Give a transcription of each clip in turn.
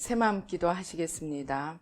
새마음 기도하시겠습니다.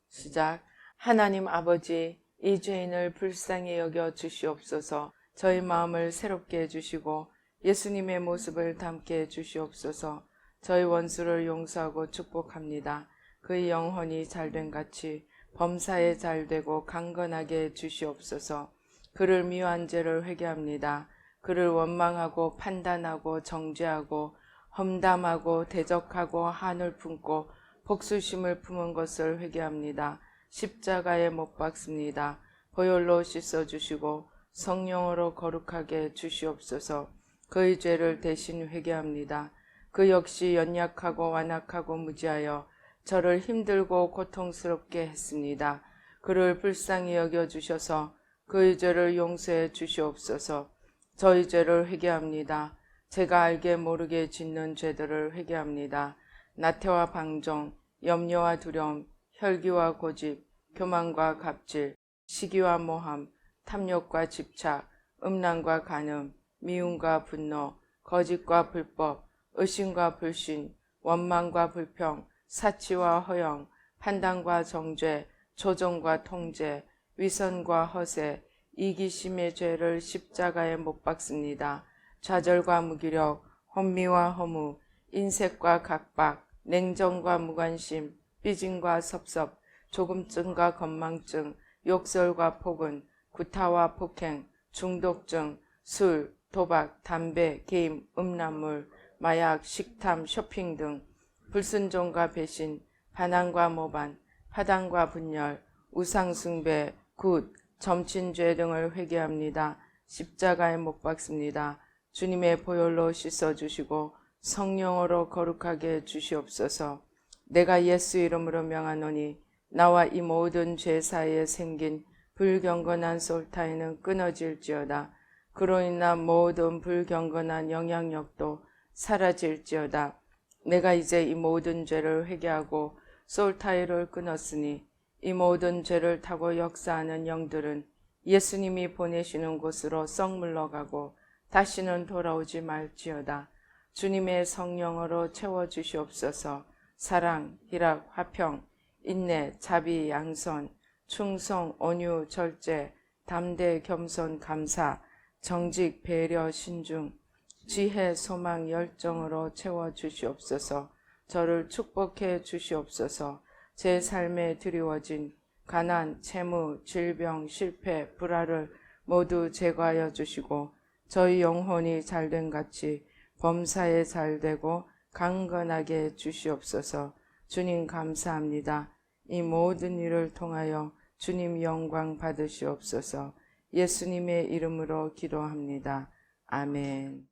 시작. 하나님 아버지, 이 죄인을 불쌍히 여겨 주시옵소서. 저희 마음을 새롭게 해주시고 예수님의 모습을 담게 해주시옵소서. 저희 원수를 용서하고 축복합니다. 그의 영혼이 잘된 같이 범사에 잘되고 강건하게 해주시옵소서. 그를 미워한 죄를 회개합니다. 그를 원망하고 판단하고 정죄하고 험담하고 대적하고 한을 품고 복수심을 품은 것을 회개합니다. 십자가에 못 박습니다. 보혈로 씻어주시고 성령으로 거룩하게 주시옵소서. 그의 죄를 대신 회개합니다. 그 역시 연약하고 완악하고 무지하여 저를 힘들고 고통스럽게 했습니다. 그를 불쌍히 여겨주셔서 그의 죄를 용서해 주시옵소서. 저희 죄를 회개합니다. 제가 알게 모르게 짓는 죄들을 회개합니다. 나태와 방종, 염려와 두려움, 혈기와 고집, 교만과 갑질, 시기와 모함, 탐욕과 집착, 음란과 간음, 미움과 분노, 거짓과 불법, 의심과 불신, 원망과 불평, 사치와 허영, 판단과 정죄, 조종과 통제, 위선과 허세, 이기심의 죄를 십자가에 못 박습니다. 좌절과 무기력, 혼미와 허무, 인색과 각박, 냉정과 무관심, 삐짐과 섭섭, 조금증과 건망증, 욕설과 폭언, 구타와 폭행, 중독증, 술, 도박, 담배, 게임, 음란물, 마약, 식탐, 쇼핑 등 불순종과 배신, 반항과 모반, 파당과 분열, 우상숭배, 굿, 점친죄 등을 회개합니다. 십자가에 못 박습니다. 주님의 보혈로 씻어주시고 성령으로 거룩하게 주시옵소서. 내가 예수 이름으로 명하노니 나와 이 모든 죄 사이에 생긴 불경건한 솔타이는 끊어질지어다. 그로 인한 모든 불경건한 영향력도 사라질지어다. 내가 이제 이 모든 죄를 회개하고 솔타이를 끊었으니 이 모든 죄를 타고 역사하는 영들은 예수님이 보내시는 곳으로 썩 물러가고 다시는 돌아오지 말지어다. 주님의 성령으로 채워주시옵소서. 사랑, 희락, 화평, 인내, 자비, 양선, 충성, 온유, 절제, 담대, 겸손, 감사, 정직, 배려, 신중, 지혜, 소망, 열정으로 채워주시옵소서. 저를 축복해 주시옵소서. 제 삶에 드리워진 가난, 채무, 질병, 실패, 불화를 모두 제거하여 주시고 저희 영혼이 잘된 같이 범사에 잘되고 강건하게 주시옵소서. 주님 감사합니다. 이 모든 일을 통하여 주님 영광 받으시옵소서. 예수님의 이름으로 기도합니다. 아멘.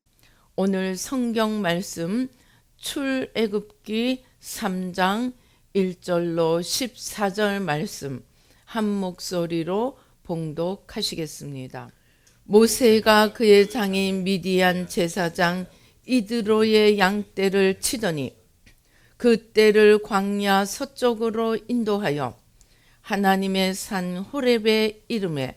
오늘 성경 말씀 출애굽기 3장 1절로 14절 말씀 한 목소리로 봉독하시겠습니다. 모세가 그의 장인 미디안 제사장 이드로의 양떼를 치더니 그 떼를 광야 서쪽으로 인도하여 하나님의 산 호렙에 이르매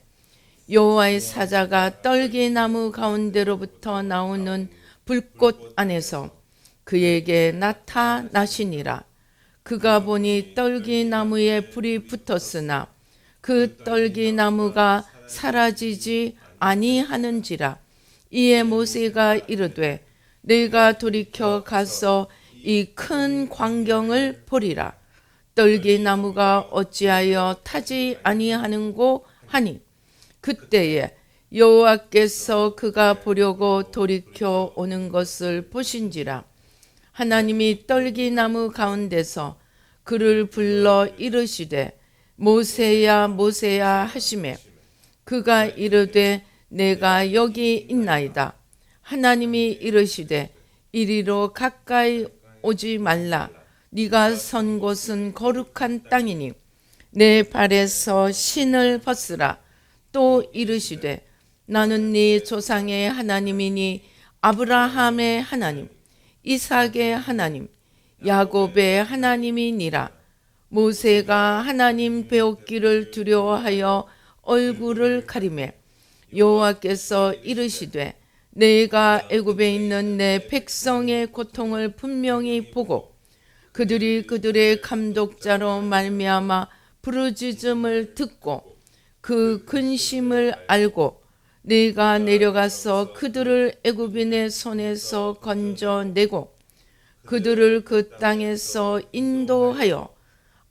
여호와의 사자가 떨기나무 가운데로부터 나오는 불꽃 안에서 그에게 나타나시니라. 그가 보니 떨기나무에 불이 붙었으나 그 떨기나무가 사라지지 아니하는지라. 이에 모세가 이르되 너희가 돌이켜 가서 이 큰 광경을 보리라. 떨기나무가 어찌하여 타지 아니하는고 하니 그때에 여호와께서 그가 보려고 돌이켜 오는 것을 보신지라. 하나님이 떨기나무 가운데서 그를 불러 이르시되 모세야 모세야 하시매 그가 이르되 내가 여기 있나이다. 하나님이 이르시되 이리로 가까이 오지 말라. 네가 선 곳은 거룩한 땅이니 내 발에서 신을 벗으라. 또 이르시되 나는 네 조상의 하나님이니 아브라함의 하나님, 이삭의 하나님, 야곱의 하나님이니라. 모세가 하나님 배웠기를 두려워하여 얼굴을 가리매 여호와께서 이르시되 내가 애굽에 있는 내 백성의 고통을 분명히 보고 그들이 그들의 감독자로 말미암아 부르짖음을 듣고 그 근심을 알고 네가 내려가서 그들을 애굽인의 손에서 건져내고 그들을 그 땅에서 인도하여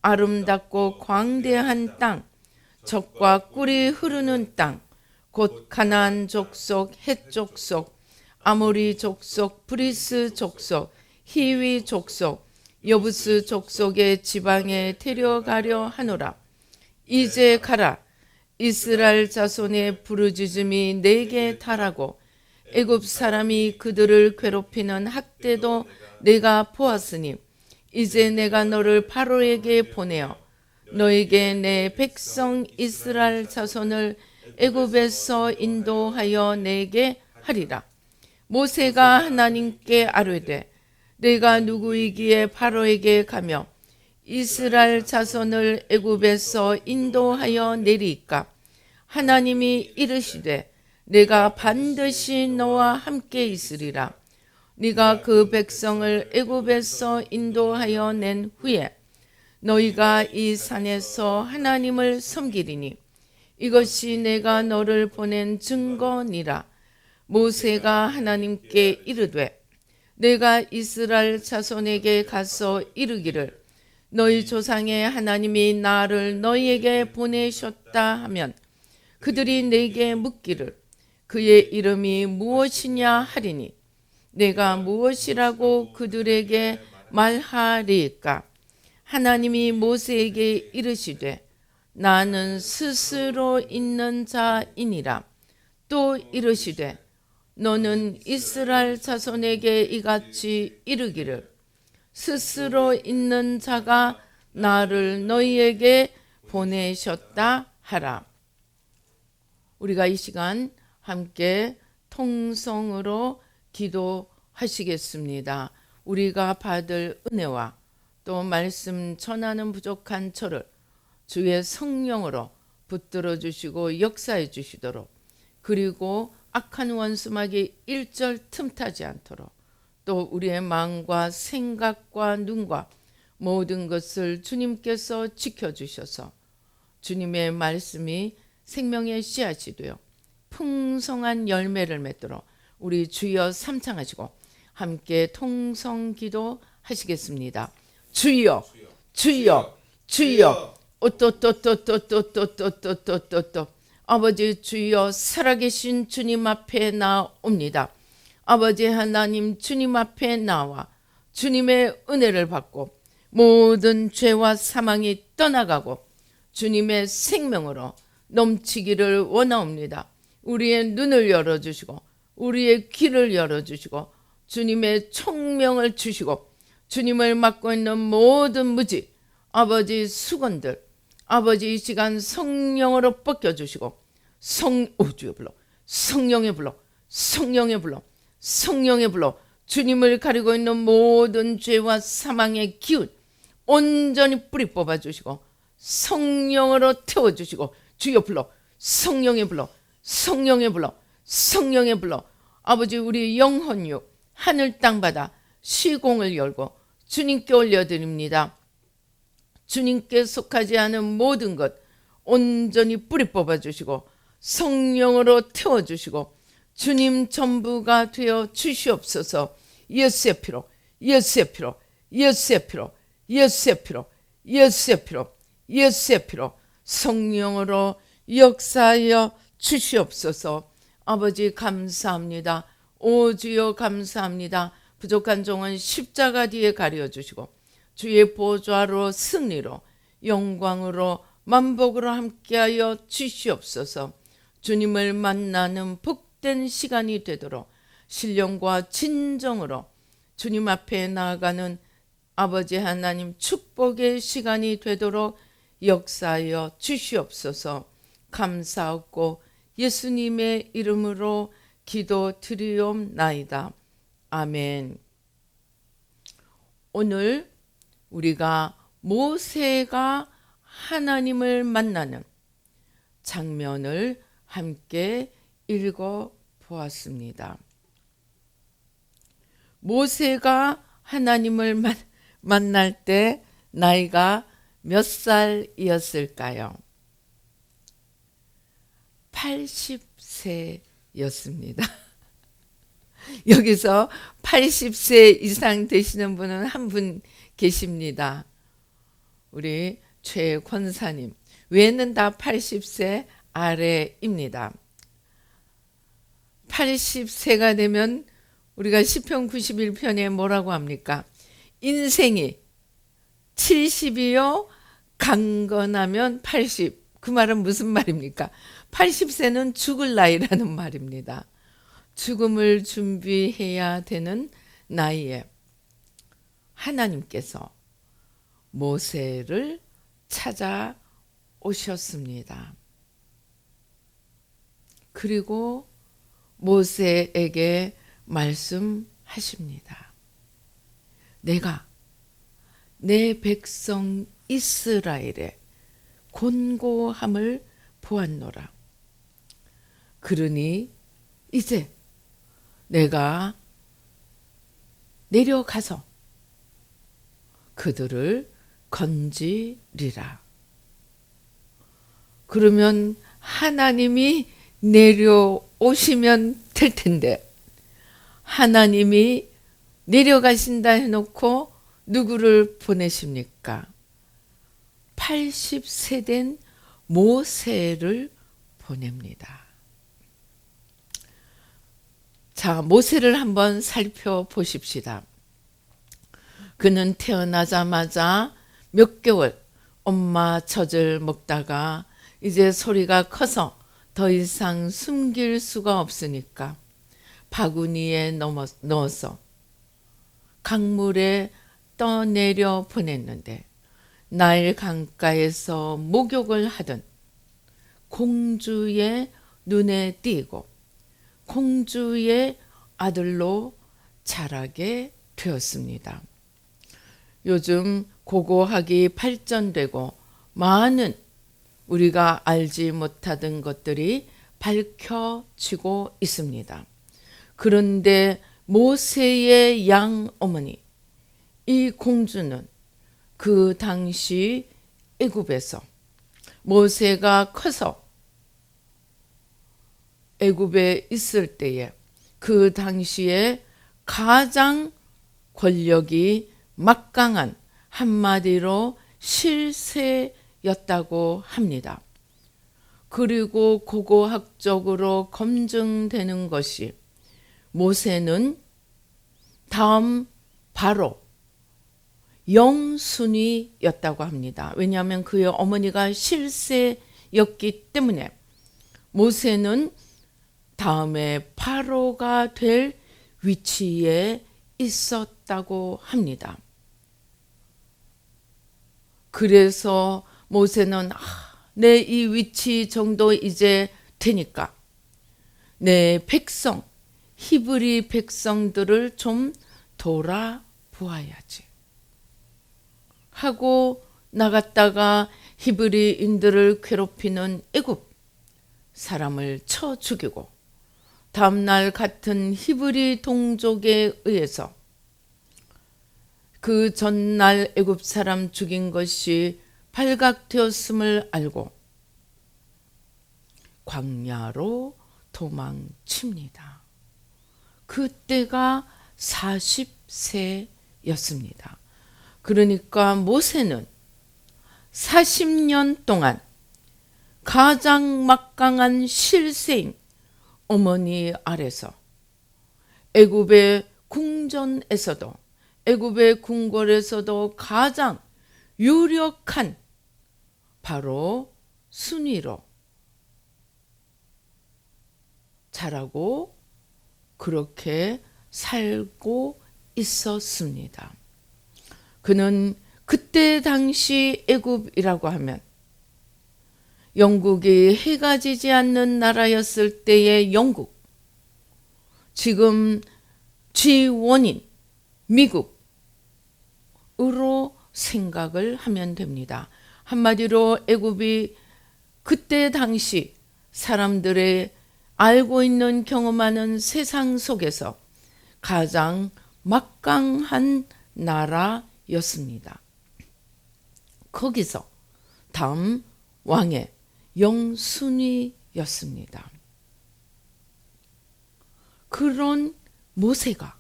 아름답고 광대한 땅, 젖과 꿀이 흐르는 땅, 곧 가나안 족속, 헷 족속, 아모리 족속, 브리스 족속, 히위 족속, 여부스 족속의 지방에 데려가려 하노라. 이제 가라. 이스라엘 자손의 부르짖음이 내게 달하고 애굽 사람이 그들을 괴롭히는 학대도 내가 보았으니 이제 내가 너를 바로에게 보내어 너에게 내 백성 이스라엘 자손을 애굽에서 인도하여 내게 하리라. 모세가 하나님께 아뢰되 내가 누구이기에 바로에게 가며 이스라엘 자손을 애굽에서 인도하여 내리까? 하나님이 이르시되 내가 반드시 너와 함께 있으리라. 네가 그 백성을 애굽에서 인도하여 낸 후에 너희가 이 산에서 하나님을 섬기리니 이것이 내가 너를 보낸 증거니라. 모세가 하나님께 이르되 내가 이스라엘 자손에게 가서 이르기를 너희 조상의 하나님이 나를 너희에게 보내셨다 하면 그들이 내게 묻기를 그의 이름이 무엇이냐 하리니 내가 무엇이라고 그들에게 말하리까? 하나님이 모세에게 이르시되 나는 스스로 있는 자이니라. 또 이르시되 너는 이스라엘 자손에게 이같이 이르기를 스스로 있는 자가 나를 너희에게 보내셨다 하라. 우리가 이 시간 함께 통성으로 기도하시겠습니다. 우리가 받을 은혜와 또 말씀 전하는 부족한 저를 주의 성령으로 붙들어 주시고 역사해 주시도록, 그리고 악한 원수마귀 일절 틈타지 않도록, 또 우리의 마음과 생각과 눈과 모든 것을 주님께서 지켜주셔서 주님의 말씀이 생명의 씨앗이 되어 풍성한 열매를 맺도록 우리 주여 삼창하시고 함께 통성기도 하시겠습니다. 주여 주여 주여 오또또또또또또또또또또 아버지 주여, 살아계신 주님 앞에 나옵니다. 아버지 하나님, 주님 앞에 나와 주님의 은혜를 받고 모든 죄와 사망이 떠나가고 주님의 생명으로 넘치기를 원하옵니다. 우리의 눈을 열어주시고 우리의 귀를 열어주시고 주님의 총명을 주시고 주님을 맡고 있는 모든 무지, 아버지 수건들, 아버지 이 시간 성령으로 벗겨주시고 주여 불러, 성령의 불러, 성령의 불러, 성령의 불러, 주님을 가리고 있는 모든 죄와 사망의 기운 온전히 뿌리 뽑아주시고 성령으로 태워주시고 주여 불러, 성령의 불러, 성령의 불러, 성령의 불러. 아버지 우리 영혼육 하늘 땅바다 시공을 열고 주님께 올려드립니다. 주님께 속하지 않은 모든 것 온전히 뿌리 뽑아주시고 성령으로 태워주시고 주님 전부가 되어 주시옵소서. 예수의 피로, 예수의 피로, 예수의 피로, 예수의 피로, 예수의 피로, 예수의 피로 성령으로 역사하여 주시옵소서. 아버지 감사합니다. 오 주여 감사합니다. 부족한 종은 십자가 뒤에 가려주시고 주의 보좌로 승리로 영광으로 만복으로 함께하여 주시옵소서. 주님을 만나는 복된 시간이 되도록 신령과 진정으로 주님 앞에 나아가는 아버지 하나님 축복의 시간이 되도록 역사하여 주시옵소서. 감사하고 예수님의 이름으로 기도드리옵나이다. 아멘. 오늘 우리가 모세가 하나님을 만나는 장면을 함께 읽어 보았습니다. 모세가 하나님을 만날 때 나이가 몇 살이었을까요? 80세였습니다. 여기서 80세 이상 되시는 분은 한 분 계십니다. 우리 최 권사님. 외에는 다 80세 아래입니다. 80세가 되면 우리가 시편 91편에 뭐라고 합니까? 인생이 70이요 강건하면 80. 그 말은 무슨 말입니까? 80세는 죽을 나이라는 말입니다. 죽음을 준비해야 되는 나이에 하나님께서 모세를 찾아오셨습니다. 그리고 모세에게 말씀하십니다. 내가 내 백성 이스라엘의 곤고함을 보았노라. 그러니 이제 내가 내려가서 그들을 건지리라. 그러면 하나님이 내려오시면 될 텐데, 하나님이 내려가신다 해놓고 누구를 보내십니까? 80세 된 모세를 보냅니다. 자, 모세를 한번 살펴보십시다. 그는 태어나자마자 몇 개월 엄마 젖을 먹다가 이제 소리가 커서 더 이상 숨길 수가 없으니까 바구니에 넣어서 강물에 떠내려 보냈는데, 나일 강가에서 목욕을 하던 공주의 눈에 띄고 공주의 아들로 자라게 되었습니다. 요즘 고고학이 발전되고 많은 우리가 알지 못하던 것들이 밝혀지고 있습니다. 그런데 모세의 양어머니 이 공주는 그 당시 애굽에서 모세가 커서 애굽에 있을 때에 그 당시에 가장 권력이 막강한, 한마디로 실세였다고 합니다. 그리고 고고학적으로 검증되는 것이 모세는 다음 바로 영순위였다고 합니다. 왜냐하면 그의 어머니가 실세였기 때문에 모세는 다음에 바로가 될 위치에 있었다고 합니다. 그래서 모세는 내 이 위치 정도 이제 되니까 내 백성, 히브리 백성들을 좀 돌아보아야지 하고 나갔다가 히브리인들을 괴롭히는 애굽 사람을 쳐 죽이고, 다음날 같은 히브리 동족에 의해서 그 전날 애굽 사람 죽인 것이 발각되었음을 알고 광야로 도망칩니다. 그때가 40세였습니다. 그러니까 모세는 40년 동안 가장 막강한 실세인 어머니 아래서 애굽의 궁전에서도, 애굽의 궁궐에서도 가장 유력한 바로 순위로 자라고 그렇게 살고 있었습니다. 그는 그때 당시 애굽이라고 하면 영국이 해가 지지 않는 나라였을 때의 영국, 지금 G1인 미국으로 생각을 하면 됩니다. 한마디로 애굽이 그때 당시 사람들의 알고 있는 경험하는 세상 속에서 가장 막강한 나라였습니다. 였습니다. 거기서 다음 왕의 영순위였습니다. 그런 모세가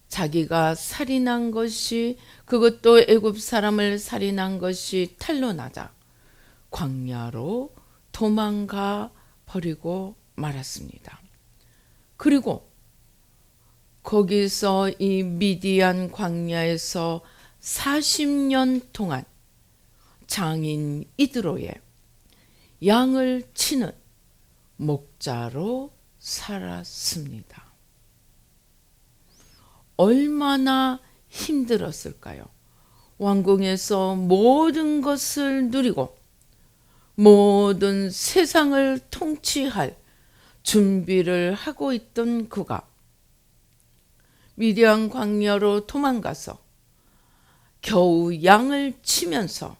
자기가 살인한 것이, 그것도 애굽 사람을 살인한 것이 탄로나자 광야로 도망가 버리고 말았습니다. 그리고 거기서 이 미디안 광야에서 40년 동안 장인 이드로의 양을 치는 목자로 살았습니다. 얼마나 힘들었을까요? 왕궁에서 모든 것을 누리고 모든 세상을 통치할 준비를 하고 있던 그가 미디안 광야로 도망가서 겨우 양을 치면서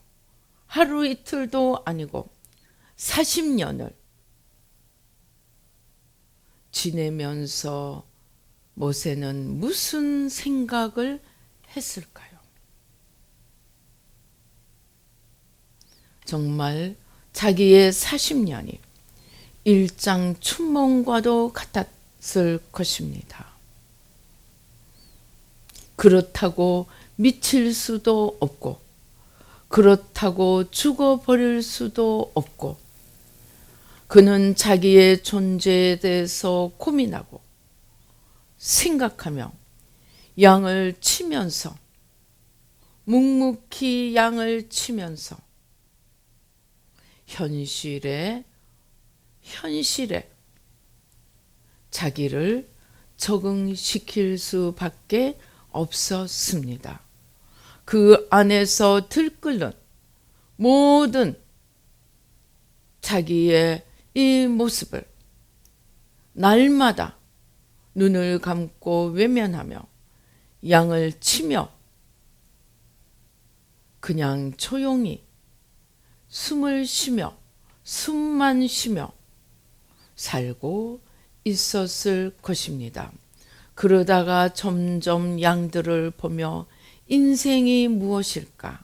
하루 이틀도 아니고 40년을 지내면서 모세는 무슨 생각을 했을까요? 정말 자기의 40년이 일장춘몽과도 같았을 것입니다. 그렇다고 미칠 수도 없고, 그렇다고 죽어버릴 수도 없고, 그는 자기의 존재에 대해서 고민하고 생각하며 양을 치면서, 묵묵히 양을 치면서 현실에 자기를 적응시킬 수밖에 없었습니다. 그 안에서 들끓는 모든 자기의 이 모습을 날마다 눈을 감고 외면하며 양을 치며 그냥 조용히 숨을 쉬며 숨만 쉬며 살고 있었을 것입니다. 그러다가 점점 양들을 보며 인생이 무엇일까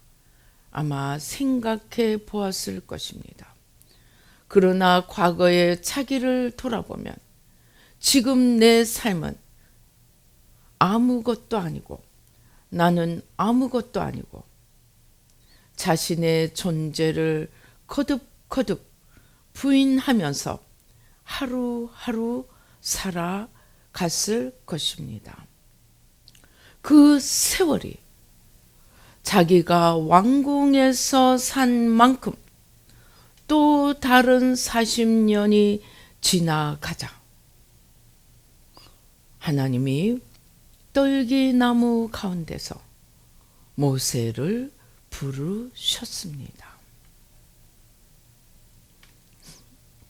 아마 생각해 보았을 것입니다. 그러나 과거의 자기를 돌아보면 지금 내 삶은 아무것도 아니고, 나는 아무것도 아니고, 자신의 존재를 거듭거듭 부인하면서 하루하루 살아갔을 것입니다. 그 세월이 자기가 왕궁에서 산 만큼 또 다른 40년이 지나가자 하나님이 떨기나무 가운데서 모세를 부르셨습니다.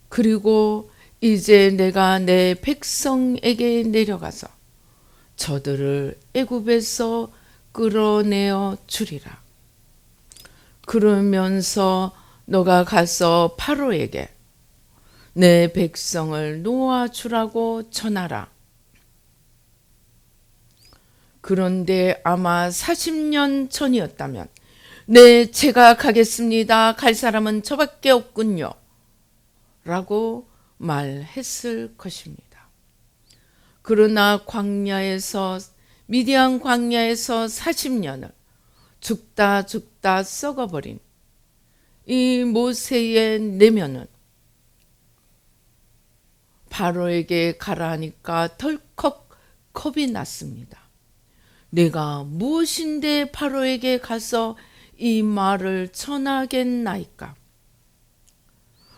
그리고 이제 내가 내 백성에게 내려가서 저들을 애굽에서 끌어내어 주리라. 그러면서 너가 가서 파로에게 내 백성을 놓아주라고 전하라. 그런데 아마 40년 전이었다면 네, 제가 가겠습니다. 갈 사람은 저밖에 없군요. 라고 말했을 것입니다. 그러나 미디안 광야에서 40년을 죽다 썩어버린 이 모세의 내면은 바로에게 가라 하니까 덜컥 겁이 났습니다. 내가 무엇인데 바로에게 가서 이 말을 전하겠나이까?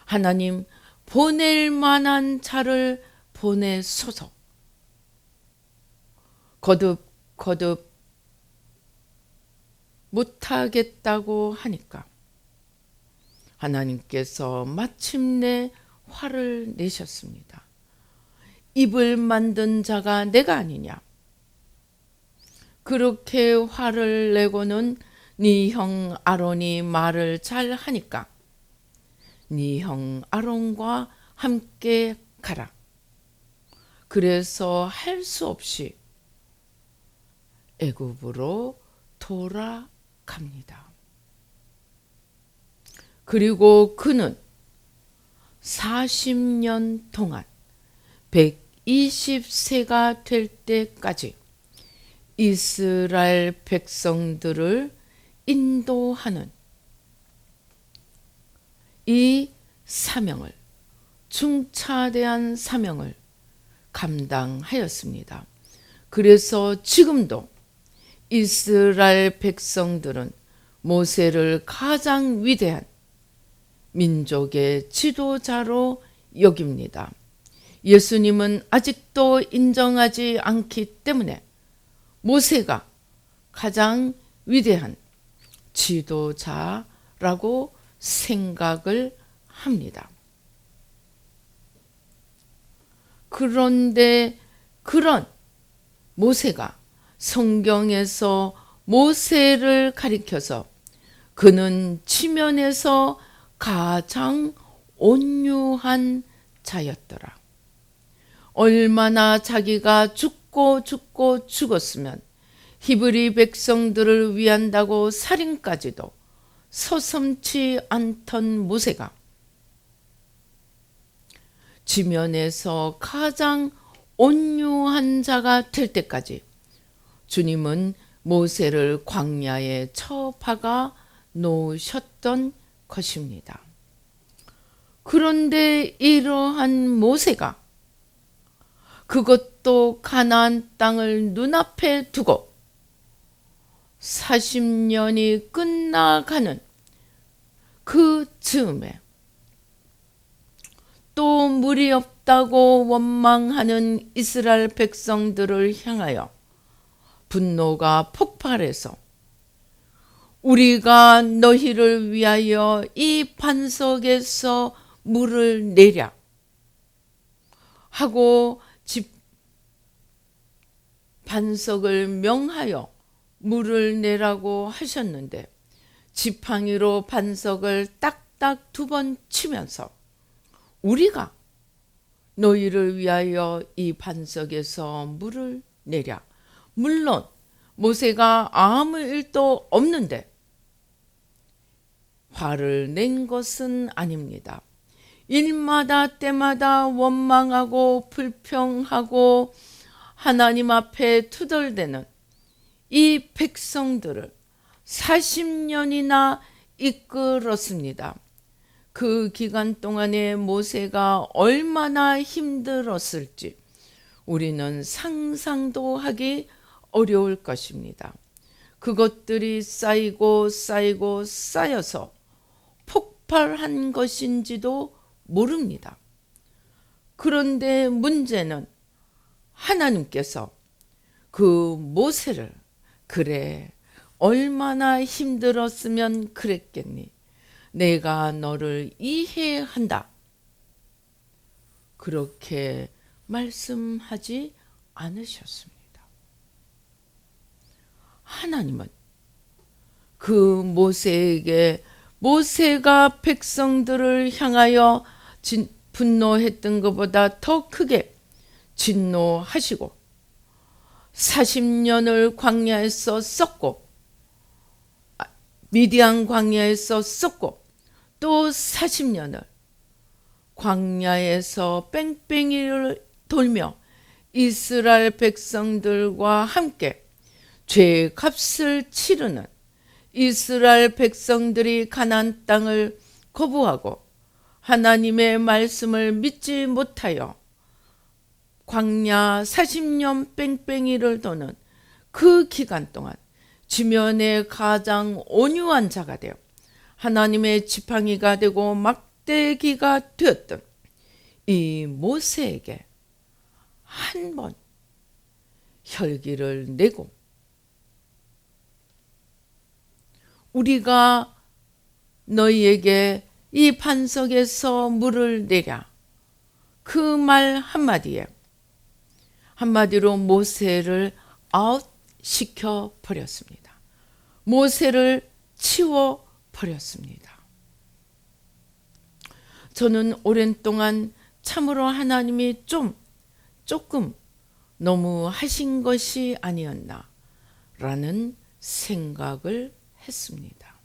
하나님, 보낼 만한 자를 보내소서. 거듭 못하겠다고 하니까 하나님께서 마침내 화를 내셨습니다. 입을 만든 자가 내가 아니냐? 그렇게 화를 내고는 네 형 아론이 말을 잘 하니까 네 형 아론과 함께 가라. 그래서 할 수 없이 애굽으로 돌아갑니다. 그리고 그는 40년 동안 120세가 될 때까지 이스라엘 백성들을 인도하는 이 사명을, 중차대한 사명을 감당하였습니다. 그래서 지금도 이스라엘 백성들은 모세를 가장 위대한 민족의 지도자로 여깁니다. 예수님은 아직도 인정하지 않기 때문에 모세가 가장 위대한 지도자라고 생각을 합니다. 그런데 그런 모세가 성경에서 모세를 가리켜서 그는 지면에서 가장 온유한 자였더라. 얼마나 자기가 죽고 죽었으면 히브리 백성들을 위한다고 살인까지도 서슴지 않던 모세가 지면에서 가장 온유한 자가 될 때까지 주님은 모세를 광야에 처박아 놓으셨던 것입니다. 그런데 이러한 모세가 그것도 가나안 땅을 눈앞에 두고 40년이 끝나가는 그 즈음에 또 물이 없다고 원망하는 이스라엘 백성들을 향하여 분노가 폭발해서 우리가 너희를 위하여 이 반석에서 물을 내랴 하고 반석을 명하여 물을 내라고 하셨는데 지팡이로 반석을 딱딱 2번 치면서 우리가 너희를 위하여 이 반석에서 물을 내랴. 물론 모세가 아무 일도 없는데 화를 낸 것은 아닙니다. 일마다 때마다 원망하고 불평하고 하나님 앞에 투덜대는 이 백성들을 40년이나 이끌었습니다. 그 기간 동안에 모세가 얼마나 힘들었을지 우리는 상상도 하기 어려울 것입니다. 그것들이 쌓이고 쌓여서 폭발한 것인지도 모릅니다. 그런데 문제는 하나님께서 그 모세를 그래 얼마나 힘들었으면 그랬겠니? 내가 너를 이해한다. 그렇게 말씀하지 않으셨습니다. 하나님은 그 모세에게 모세가 백성들을 향하여 분노했던 것보다 더 크게 진노하시고 40년을 광야에서 썩고 미디안 광야에서 썩고 또 40년을 광야에서 뺑뺑이를 돌며 이스라엘 백성들과 함께 죄의 값을 치르는 이스라엘 백성들이 가나안 땅을 거부하고 하나님의 말씀을 믿지 못하여 광야 40년 뺑뺑이를 도는 그 기간 동안 지면에 가장 온유한 자가 되어 하나님의 지팡이가 되고 막대기가 되었던 이 모세에게 한 번 혈기를 내고 우리가 너희에게 이 반석에서 물을 내랴 그 말 한마디로 모세를 아웃시켜 버렸습니다. 모세를 치워 버렸습니다. 저는 오랜 동안 참으로 하나님이 조금 너무 하신 것이 아니었나 라는 생각을 했습니다.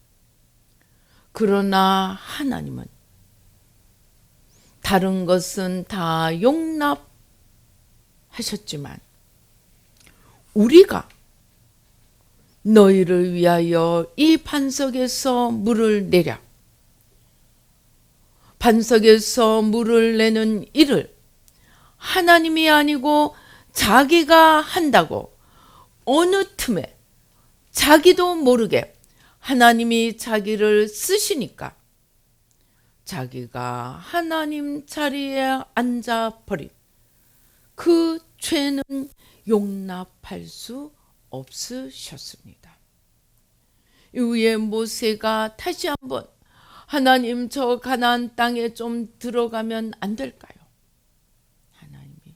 그러나 하나님은 다른 것은 다 용납하셨지만 우리가 너희를 위하여 이 반석에서 물을 내랴. 반석에서 물을 내는 일을 하나님이 아니고 자기가 한다고 어느 틈에 자기도 모르게 하나님이 자기를 쓰시니까 자기가 하나님 자리에 앉아버린 그 죄는 용납할 수 없으셨습니다. 이후에 모세가 다시 한번 하나님 저 가나안 땅에 좀 들어가면 안 될까요? 하나님이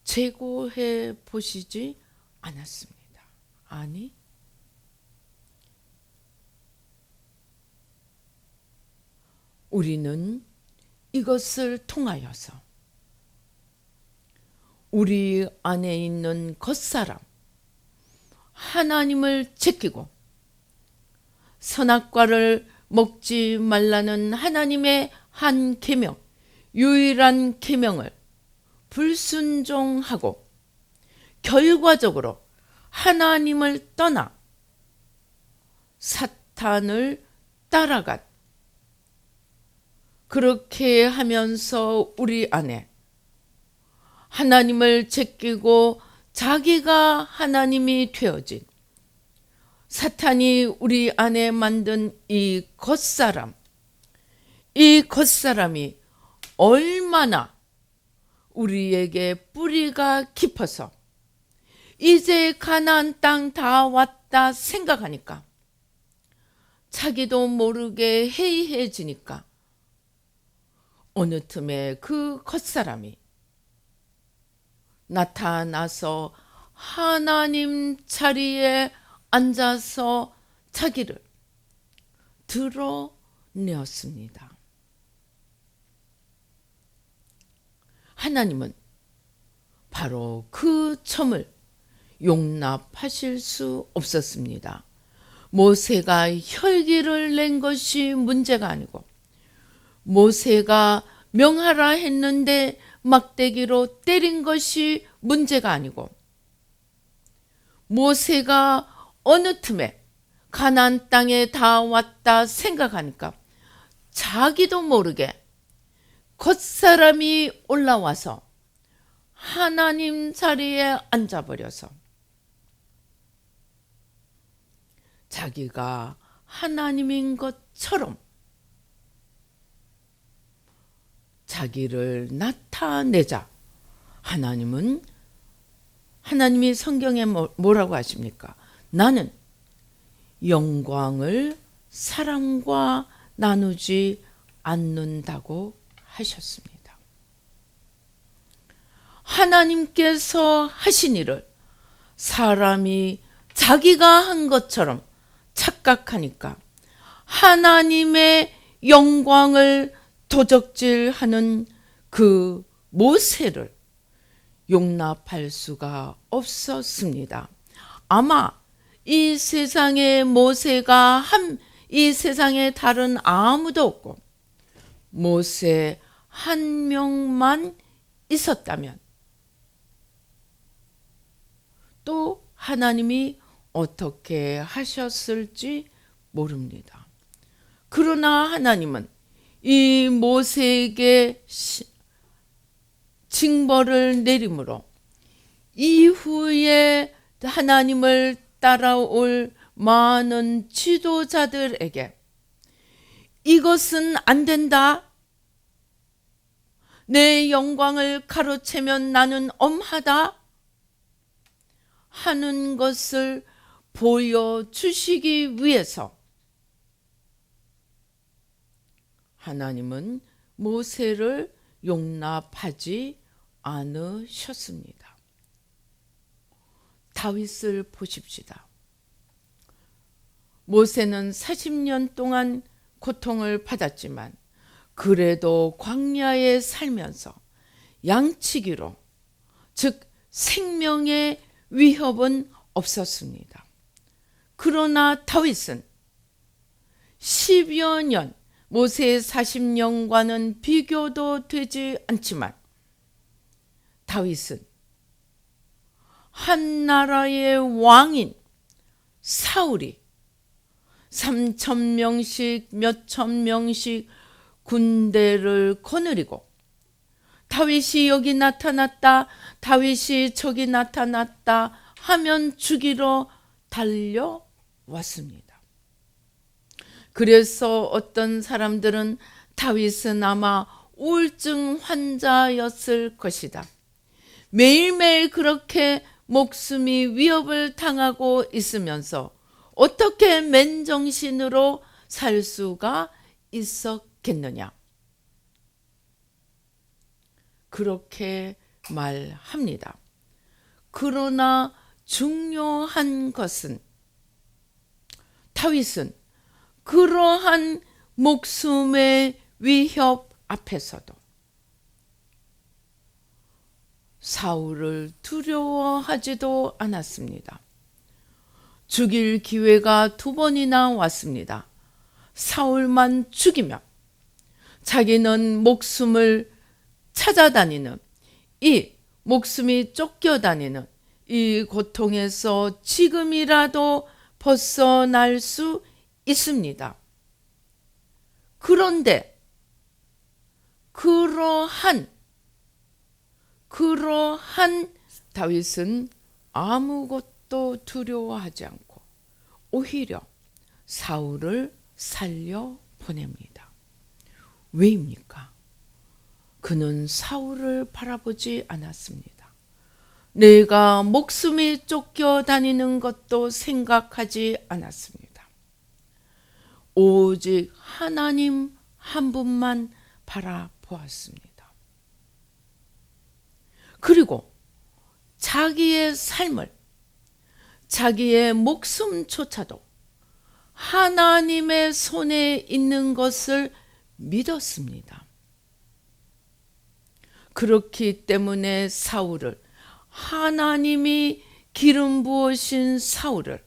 재고해 보시지 않았습니다. 아니, 우리는 이것을 통하여서 우리 안에 있는 겉사람 하나님을 지키고 선악과를 먹지 말라는 하나님의 한 계명, 유일한 계명을 불순종하고 결과적으로 하나님을 떠나 사탄을 따라간, 그렇게 하면서 우리 안에 하나님을 제끼고 자기가 하나님이 되어진 사탄이 우리 안에 만든 이 겉사람, 이 겉사람이 얼마나 우리에게 뿌리가 깊어서 이제 가나안 땅 다 왔다 생각하니까 자기도 모르게 해이해지니까 어느 틈에 그 겉사람이 나타나서 하나님 자리에 앉아서 자기를 드러내었습니다. 하나님은 바로 그 점을 용납하실 수 없었습니다. 모세가 혈기를 낸 것이 문제가 아니고 모세가 명하라 했는데 막대기로 때린 것이 문제가 아니고 모세가 어느 틈에 가나안 땅에 다 왔다 생각하니까 자기도 모르게 겉사람이 올라와서 하나님 자리에 앉아버려서 자기가 하나님인 것처럼 자기를 나타내자 하나님이 성경에 뭐라고 하십니까? 나는 영광을 사람과 나누지 않는다고 하셨습니다. 하나님께서 하신 일을 사람이 자기가 한 것처럼 착각하니까 하나님의 영광을 도적질하는 그 모세를 용납할 수가 없었습니다. 아마 이 세상에 모세가 이 세상에 다른 아무도 없고 모세 한 명만 있었다면 또 하나님이 어떻게 하셨을지 모릅니다. 그러나 하나님은 이 모세에게 징벌을 내림으로 이후에 하나님을 따라올 많은 지도자들에게 이것은 안 된다. 내 영광을 가로채면 나는 엄하다 하는 것을 보여주시기 위해서 하나님은 모세를 용납하지 않으셨습니다. 다윗을 보십시다. 모세는 40년 동안 고통을 받았지만 그래도 광야에 살면서 양치기로, 즉 생명의 위협은 없었습니다. 그러나 다윗은 10여 년 모세의 40년과는 비교도 되지 않지만 다윗은 한 나라의 왕인 사울이 3,000명씩 몇천 명씩 군대를 거느리고 다윗이 여기 나타났다, 다윗이 저기 나타났다 하면 죽이러 달려왔습니다. 그래서 어떤 사람들은 다윗은 아마 우울증 환자였을 것이다. 매일매일 그렇게 목숨이 위협을 당하고 있으면서 어떻게 맨정신으로 살 수가 있었겠느냐. 그렇게 말합니다. 그러나 중요한 것은 다윗은 그러한 목숨의 위협 앞에서도 사울을 두려워하지도 않았습니다. 죽일 기회가 2번이나 왔습니다. 사울만 죽이면 자기는 목숨을 찾아다니는, 이 목숨이 쫓겨다니는 이 고통에서 지금이라도 벗어날 수 있습니다. 그런데 그러한 다윗은 아무것도 두려워하지 않고 오히려 사울을 살려 보냅니다. 왜입니까? 그는 사울을 바라보지 않았습니다. 내가 목숨이 쫓겨다니는 것도 생각하지 않았습니다. 오직 하나님 한 분만 바라보았습니다. 그리고 자기의 삶을, 자기의 목숨조차도 하나님의 손에 있는 것을 믿었습니다. 그렇기 때문에 사울을, 하나님이 기름 부으신 사울을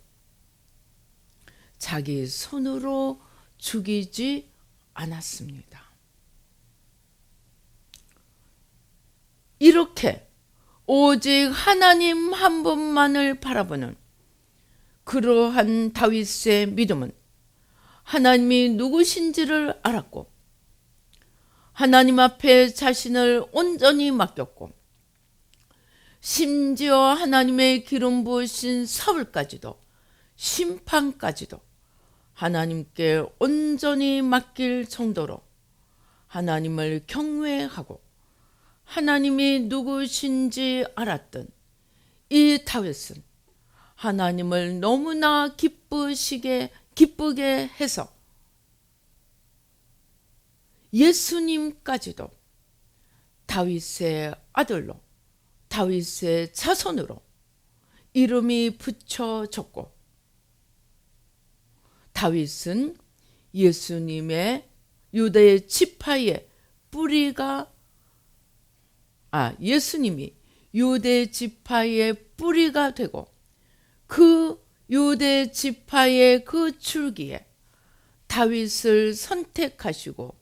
자기 손으로 죽이지 않았습니다. 이렇게 오직 하나님 한 분만을 바라보는 그러한 다윗의 믿음은 하나님이 누구신지를 알았고 하나님 앞에 자신을 온전히 맡겼고 심지어 하나님의 기름 부으신 사울까지도 심판까지도 하나님께 온전히 맡길 정도로 하나님을 경외하고 하나님이 누구신지 알았던 이 다윗은 하나님을 너무나 기쁘게 해서 예수님까지도 다윗의 아들로, 다윗의 자손으로 이름이 붙여졌고 다윗은 예수님의 유대 지파의 뿌리가 예수님이 유대 지파의 뿌리가 되고 그 유대 지파의 그 줄기에 다윗을 선택하시고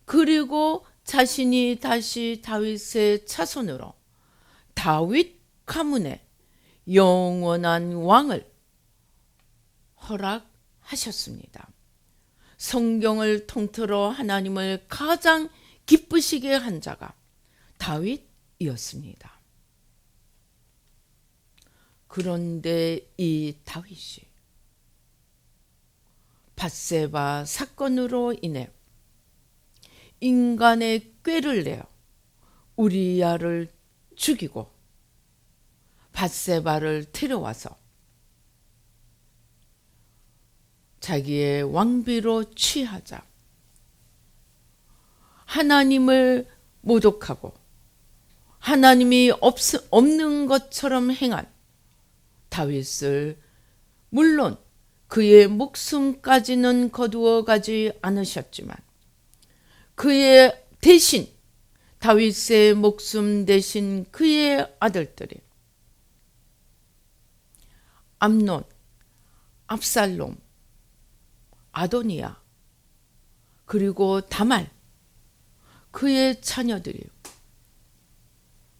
그리고 자신이 다시 다윗의 자손으로 다윗 가문의 영원한 왕을 허락하셨습니다. 성경을 통틀어 하나님을 가장 기쁘시게 한 자가 다윗이었습니다. 그런데 이 다윗이 밧세바 사건으로 인해 인간의 꾀를 내어 우리야를 죽이고 밧세바를 데려와서 자기의 왕비로 취하자 하나님을 모독하고 하나님이 없는 것처럼 행한 다윗을 물론 그의 목숨까지는 거두어 가지 않으셨지만 그의 대신 다윗의 목숨 대신 그의 아들들이 암논, 압살롬, 아도니아, 그리고 다말, 그의 자녀들이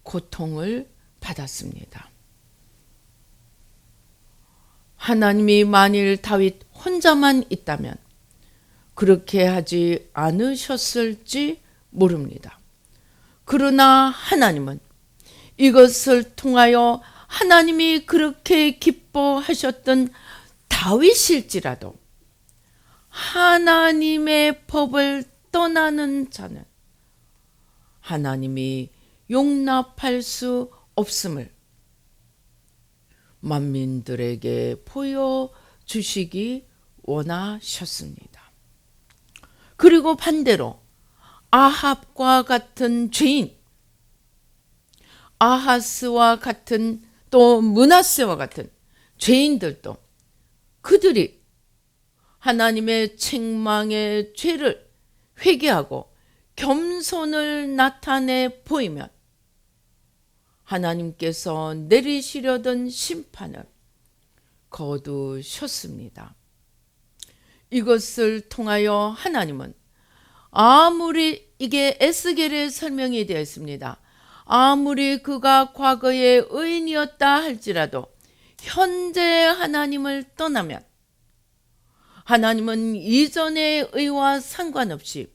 고통을 받았습니다. 하나님이 만일 다윗 혼자만 있다면 그렇게 하지 않으셨을지 모릅니다. 그러나 하나님은 이것을 통하여 하나님이 그렇게 기뻐하셨던 다윗일지라도 하나님의 법을 떠나는 자는 하나님이 용납할 수 없음을 만민들에게 보여주시기 원하셨습니다. 그리고 반대로 아합과 같은 죄인, 아하스와 같은 또 므낫세와 같은 죄인들도 그들이 하나님의 책망의 죄를 회개하고 겸손을 나타내 보이면 하나님께서 내리시려던 심판을 거두셨습니다. 이것을 통하여 하나님은 아무리 이게 에스겔의 설명이 되어 있습니다. 아무리 그가 과거에 의인이었다 할지라도 현재 하나님을 떠나면 하나님은 이전의 의와 상관없이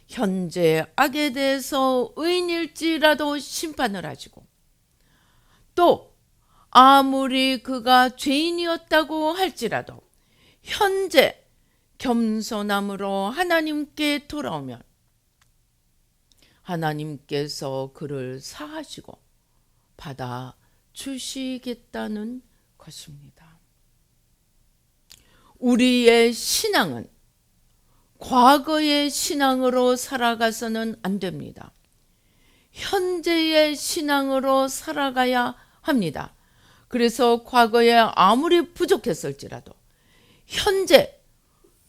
현재 악에 대해서 의인일지라도 심판을 하시고 또 아무리 그가 죄인이었다고 할지라도 현재 겸손함으로 하나님께 돌아오면 하나님께서 그를 사하시고 받아 주시겠다는 것입니다. 우리의 신앙은 과거의 신앙으로 살아가서는 안 됩니다. 현재의 신앙으로 살아가야 합니다. 그래서 과거에 아무리 부족했을지라도 현재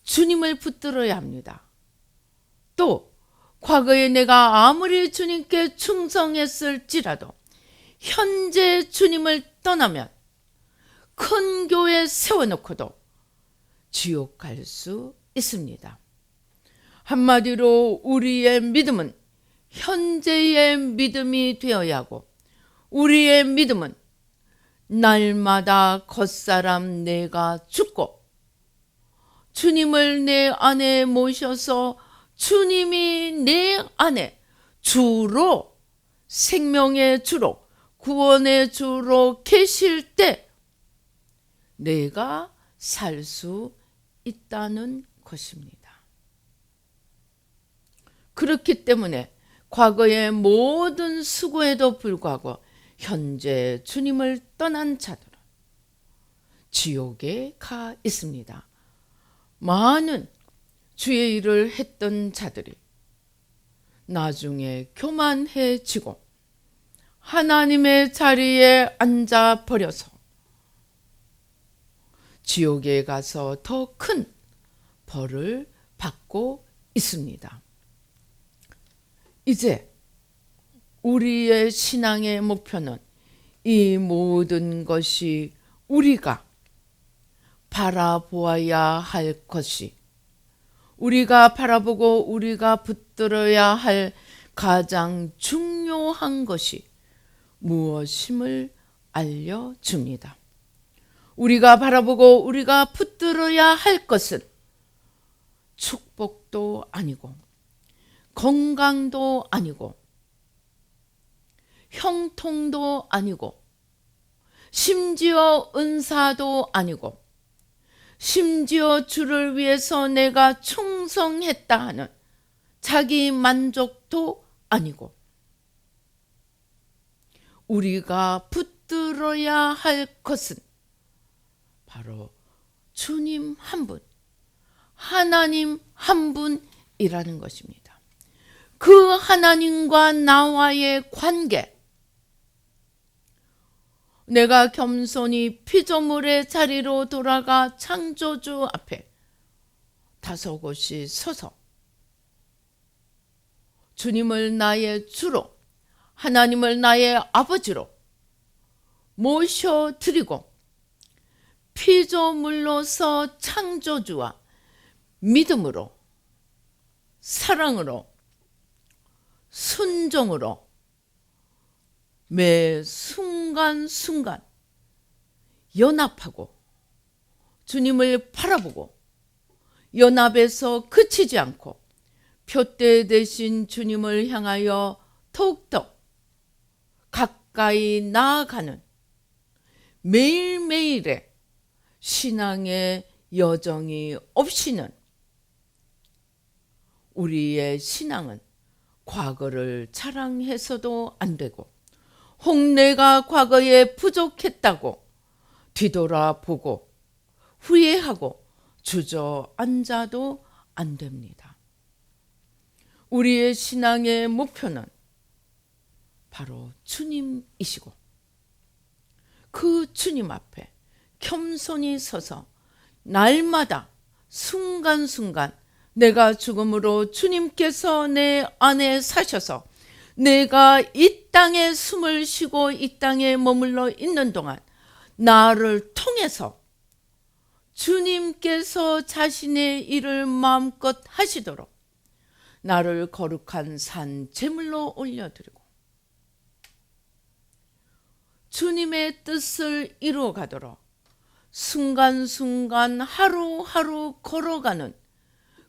주님을 붙들어야 합니다. 또 과거에 내가 아무리 주님께 충성했을지라도 현재 주님을 떠나면 큰 교회 세워놓고도 지옥 갈 수 있습니다. 한마디로 우리의 믿음은 현재의 믿음이 되어야 하고 우리의 믿음은 날마다 겉사람 내가 죽고 주님을 내 안에 모셔서 주님이 내 안에 주로 생명의 주로 구원의 주로 계실 때 내가 살 수 있다는 것입니다. 그렇기 때문에 과거의 모든 수고에도 불구하고 현재 주님을 떠난 자들은 지옥에 가 있습니다. 많은 주의 일을 했던 자들이 나중에 교만해지고 하나님의 자리에 앉아 버려서 지옥에 가서 더 큰 벌을 받고 있습니다. 이제 우리의 신앙의 목표는 이 모든 것이 우리가 바라보아야 할 것이 우리가 바라보고 우리가 붙들어야 할 가장 중요한 것이 무엇임을 알려줍니다. 우리가 바라보고 우리가 붙들어야 할 것은 축복도 아니고 건강도 아니고 형통도 아니고 심지어 은사도 아니고 심지어 주를 위해서 내가 충성했다 하는 자기 만족도 아니고 우리가 붙들어야 할 것은 바로 주님 한 분, 하나님 한 분이라는 것입니다. 그 하나님과 나와의 관계, 내가 겸손히 피조물의 자리로 돌아가 창조주 앞에 다소곳이 서서 주님을 나의 주로, 하나님을 나의 아버지로 모셔드리고 피조물로서 창조주와 믿음으로, 사랑으로, 순종으로 매 순간순간 연합하고 주님을 바라보고 연합에서 그치지 않고 표대 되신 주님을 향하여 더욱더 가까이 나아가는 매일매일의 신앙의 여정이 없이는 우리의 신앙은 과거를 자랑해서도 안 되고 혹 내가 과거에 부족했다고 뒤돌아보고 후회하고 주저앉아도 안 됩니다. 우리의 신앙의 목표는 바로 주님이시고 그 주님 앞에 겸손히 서서 날마다 순간순간 내가 죽음으로 주님께서 내 안에 사셔서 내가 이 땅에 숨을 쉬고 이 땅에 머물러 있는 동안 나를 통해서 주님께서 자신의 일을 마음껏 하시도록 나를 거룩한 산 제물로 올려드리고 주님의 뜻을 이루어가도록 순간순간 하루하루 걸어가는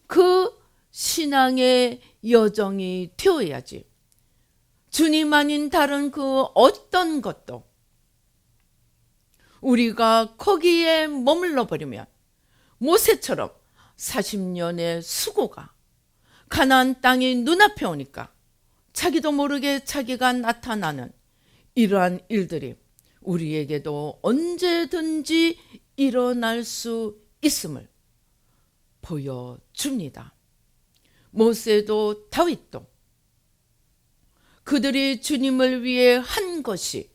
그 신앙의 여정이 되어야지 주님 아닌 다른 그 어떤 것도 우리가 거기에 머물러 버리면 모세처럼 40년의 수고가 가나안 땅이 눈앞에 오니까 자기도 모르게 자기가 나타나는 이러한 일들이 우리에게도 언제든지 일어날 수 있음을 보여줍니다. 모세도 다윗도 그들이 주님을 위해 한 것이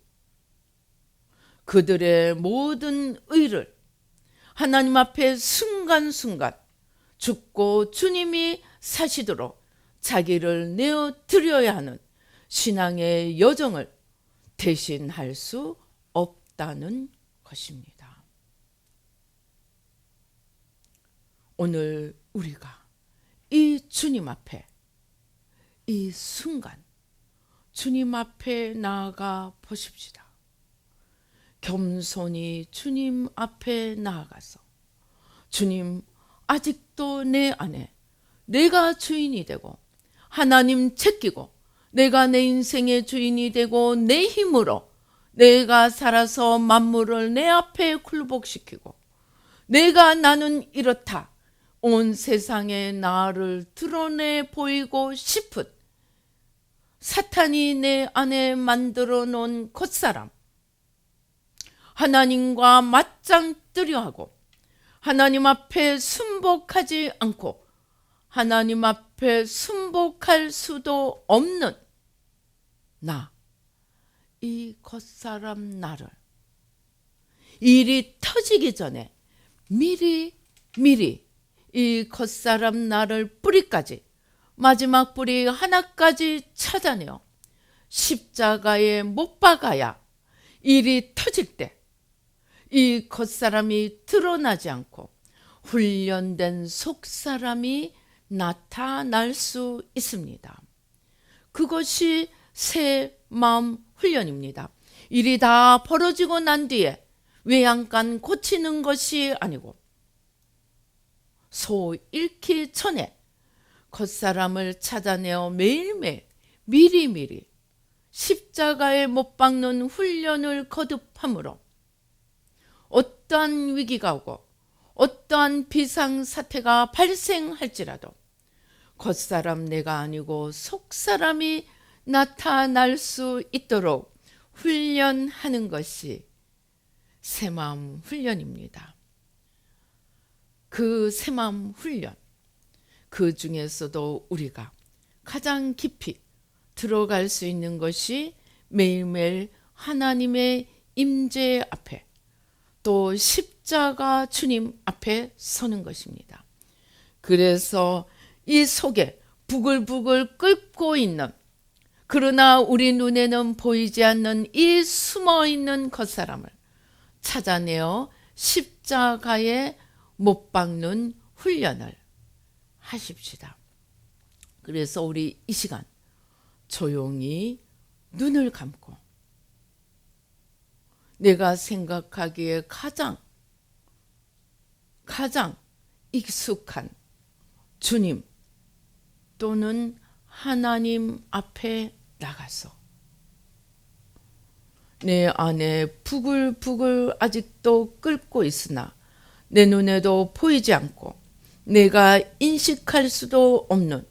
그들의 모든 의를 하나님 앞에 순간순간 죽고 주님이 사시도록 자기를 내어 드려야 하는 신앙의 여정을 대신할 수 없다는 것입니다. 오늘 우리가 이 주님 앞에 이 순간 주님 앞에 나아가 보십시다. 겸손히 주님 앞에 나아가서 주님 아직도 내 안에 내가 주인이 되고 하나님 제끼고 내가 내 인생의 주인이 되고 내 힘으로 내가 살아서 만물을 내 앞에 굴복시키고 내가 나는 이렇다 온 세상에 나를 드러내 보이고 싶은 사탄이 내 안에 만들어 놓은 겉사람 하나님과 맞짱 뜨려 하고 하나님 앞에 순복하지 않고 하나님 앞에 순복할 수도 없는 나, 이 겉사람 나를 일이 터지기 전에 미리 이 겉사람 나를 뿌리까지 마지막 뿌리 하나까지 찾아내어 십자가에 못 박아야 일이 터질 때 이 겉사람이 드러나지 않고 훈련된 속사람이 나타날 수 있습니다. 그것이 새 마음 훈련입니다. 일이 다 벌어지고 난 뒤에 외양간 고치는 것이 아니고 소 잃기 전에 겉사람을 찾아내어 매일매일 미리미리 십자가에 못 박는 훈련을 거듭함으로 어떠한 위기가 오고 어떠한 비상사태가 발생할지라도 겉사람 내가 아니고 속사람이 나타날 수 있도록 훈련하는 것이 새마음 훈련입니다. 그 새마음 훈련, 그 중에서도 우리가 가장 깊이 들어갈 수 있는 것이 매일매일 하나님의 임재 앞에 또 십자가 주님 앞에 서는 것입니다. 그래서 이 속에 부글부글 끓고 있는 그러나 우리 눈에는 보이지 않는 이 숨어있는 겉사람을 찾아내어 십자가에 못 박는 훈련을 하십시다. 그래서 우리 이 시간 조용히 눈을 감고 내가 생각하기에 가장 익숙한 주님 또는 하나님 앞에 나가서 내 안에 부글부글 아직도 끓고 있으나 내 눈에도 보이지 않고 내가 인식할 수도 없는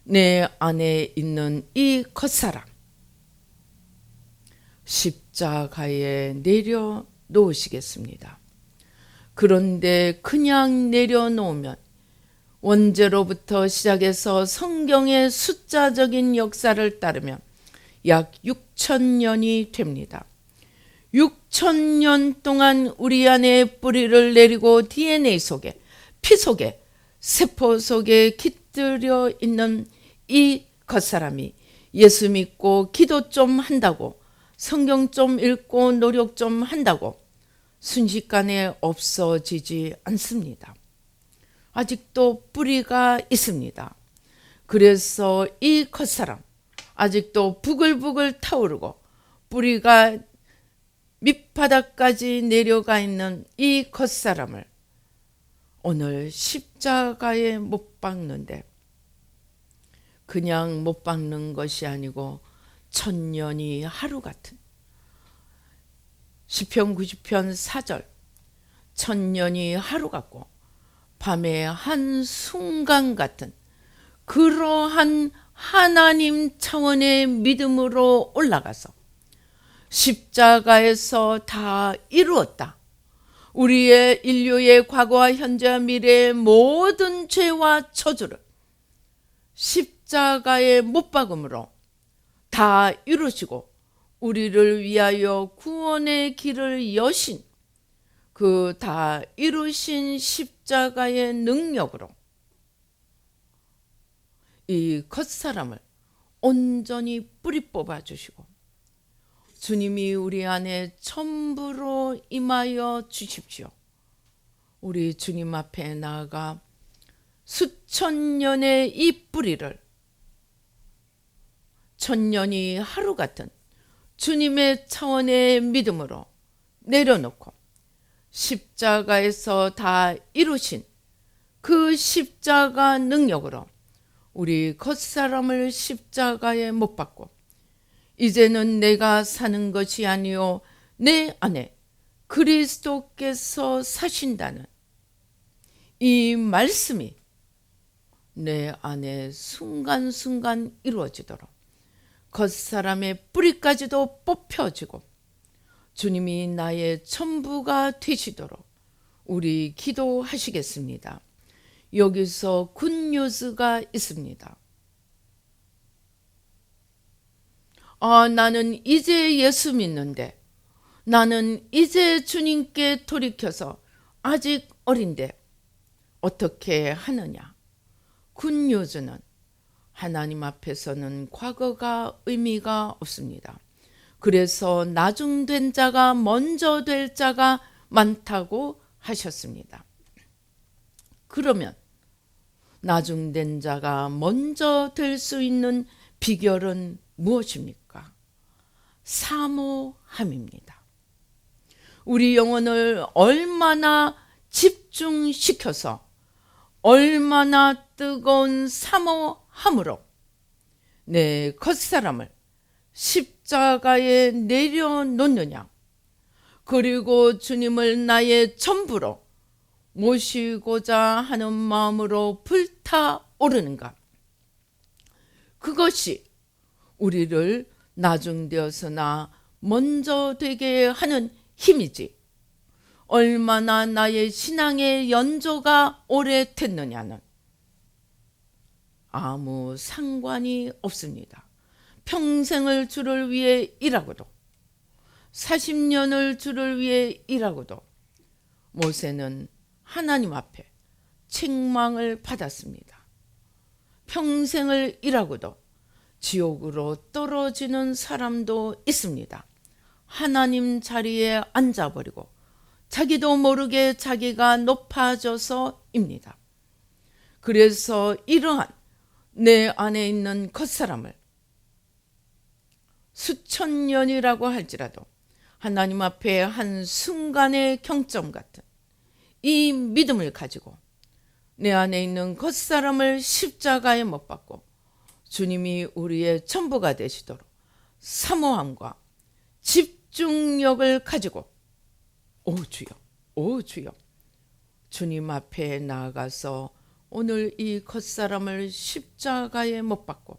내 안에 있는 이 겉사람 십자가에 내려놓으시겠습니다. 그런데 그냥 내려놓으면 원죄로부터 시작해서 성경의 숫자적인 역사를 따르면 약 6,000년이 됩니다. 6,000년 동안 우리 안에 뿌리를 내리고 DNA 속에, 피 속에, 세포 속에 깃들여 있는 이 겉사람이 예수 믿고 기도 좀 한다고, 성경 좀 읽고 노력 좀 한다고 순식간에 없어지지 않습니다. 아직도 뿌리가 있습니다. 그래서 이 겉사람 아직도 부글부글 타오르고 뿌리가 밑바닥까지 내려가 있는 이 겉사람을 오늘 십자가에 못 박는데 그냥 못 박는 것이 아니고 천년이 하루 같은 시편 90편 4절 천년이 하루 같고 밤의 한순간 같은 그러한 하나님 차원의 믿음으로 올라가서 십자가에서 다 이루었다. 우리의 인류의 과거와 현재와 미래의 모든 죄와 저주를 십자가에 못 박음으로 다 이루시고 우리를 위하여 구원의 길을 여신 그 다 이루신 십자가의 능력으로 이 겉사람을 온전히 뿌리 뽑아 주시고 주님이 우리 안에 전부로 임하여 주십시오. 우리 주님 앞에 나아가 수천 년의 이 뿌리를 천년이 하루 같은 주님의 차원의 믿음으로 내려놓고 십자가에서 다 이루신 그 십자가 능력으로 우리 겉사람을 십자가에 못 박고 이제는 내가 사는 것이 아니요 내 안에 그리스도께서 사신다는 이 말씀이 내 안에 순간순간 이루어지도록 겉사람의 뿌리까지도 뽑혀지고 주님이 나의 전부가 되시도록 우리 기도하시겠습니다. 여기서 굿뉴스가 있습니다. 나는 이제 예수 믿는데 나는 이제 주님께 돌이켜서 아직 어린데 어떻게 하느냐? 굿뉴스는 하나님 앞에서는 과거가 의미가 없습니다. 그래서 나중된 자가 먼저 될 자가 많다고 하셨습니다. 그러면 나중된 자가 먼저 될 수 있는 비결은 무엇입니까? 사모함입니다. 우리 영혼을 얼마나 집중시켜서 얼마나 뜨거운 사모함으로 내 겉사람을 십자가에 내려놓느냐, 그리고 주님을 나의 전부로 모시고자 하는 마음으로 불타오르는가. 그것이 우리를 나중되어서나 먼저 되게 하는 힘이지 얼마나 나의 신앙의 연조가 오래됐느냐는 아무 상관이 없습니다. 평생을 주를 위해 일하고도 40년을 주를 위해 일하고도 모세는 하나님 앞에 책망을 받았습니다. 평생을 일하고도 지옥으로 떨어지는 사람도 있습니다. 하나님 자리에 앉아버리고 자기도 모르게 자기가 높아져서입니다. 그래서 이러한 내 안에 있는 겉사람을 수천 년이라고 할지라도 하나님 앞에 한 순간의 경점 같은 이 믿음을 가지고 내 안에 있는 겉사람을 십자가에 못 박고 주님이 우리의 전부가 되시도록 사모함과 집중력을 가지고 오 주여, 오 주여, 주님 앞에 나아가서 오늘 이 겉사람을 십자가에 못 박고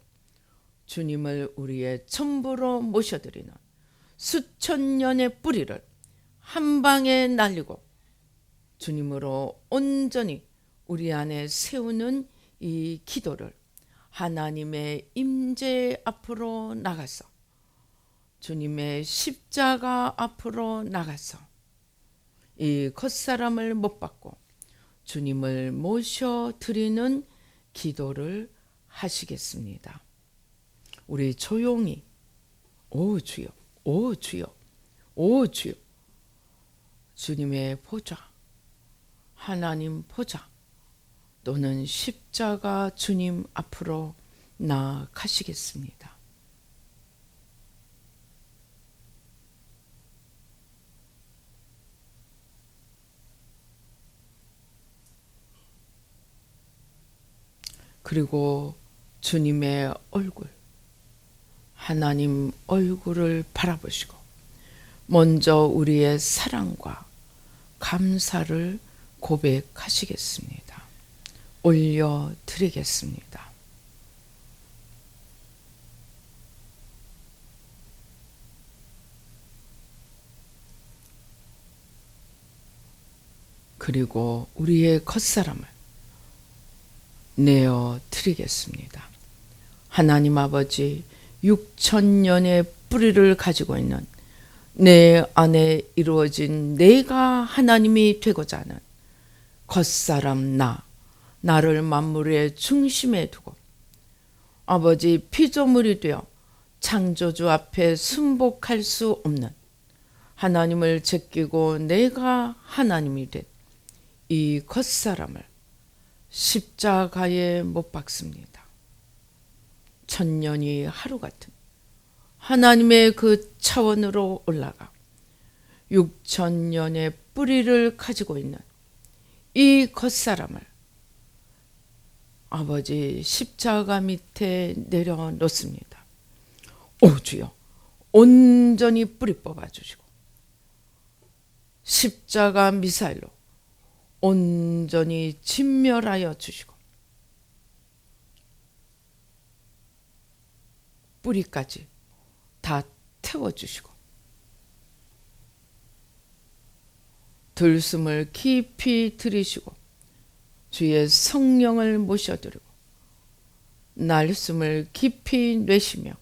주님을 우리의 전부로 모셔드리는 수천 년의 뿌리를 한 방에 날리고 주님으로 온전히 우리 안에 세우는 이 기도를 하나님의 임재 앞으로 나가서 주님의 십자가 앞으로 나가서 이 겉사람을 못 받고 주님을 모셔드리는 기도를 하시겠습니다. 우리 조용히 오 주여, 오 주여, 오 주여, 주님의 보좌, 하나님 보좌 또는 십자가 주님 앞으로 나아가시겠습니다. 그리고 주님의 얼굴, 하나님 얼굴을 바라보시고 먼저 우리의 사랑과 감사를 고백하시겠습니다. 올려드리겠습니다. 그리고 우리의 겉사람을 내어 드리겠습니다. 하나님 아버지, 6,000년의 뿌리를 가지고 있는 내 안에 이루어진 내가 하나님이 되고자 하는 겉사람 나를 만물의 중심에 두고 아버지 피조물이 되어 창조주 앞에 순복할 수 없는 하나님을 제끼고 내가 하나님이 된 이 겉사람을 십자가에 못 박습니다. 천년이 하루 같은 하나님의 그 차원으로 올라가 6,000년의 뿌리를 가지고 있는 이 겉사람을 아버지 십자가 밑에 내려놓습니다. 오 주여, 온전히 뿌리 뽑아주시고 십자가 미사일로 온전히 진멸하여 주시고 뿌리까지 다 태워주시고 들숨을 깊이 들이쉬고 주의 성령을 모셔드리고 날숨을 깊이 내쉬며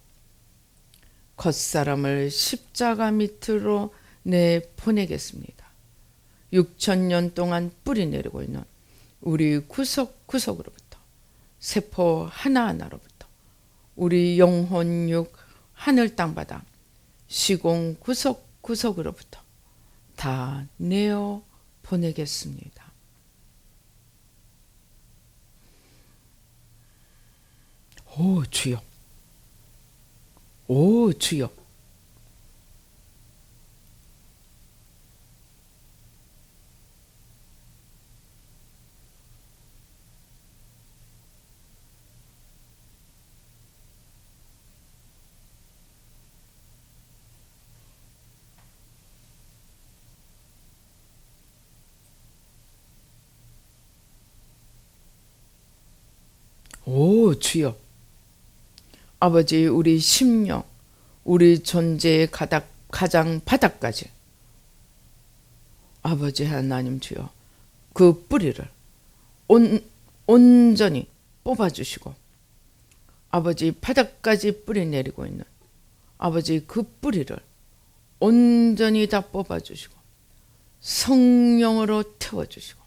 겉사람을 십자가 밑으로 내보내겠습니다. 6,000년 동안 뿌리 내리고 있는 우리 구석구석으로부터 세포 하나하나로부터 우리 영혼 육 하늘 땅바다 시공 구석구석으로부터 다 내어 보내겠습니다. 오 주여, 오 주여, 오 주여. 아버지, 우리 심령, 우리 존재의 가장 바닥까지 아버지 하나님 주여 그 뿌리를 온전히 뽑아주시고 아버지 바닥까지 뿌리 내리고 있는 아버지 그 뿌리를 온전히 다 뽑아주시고 성령으로 태워주시고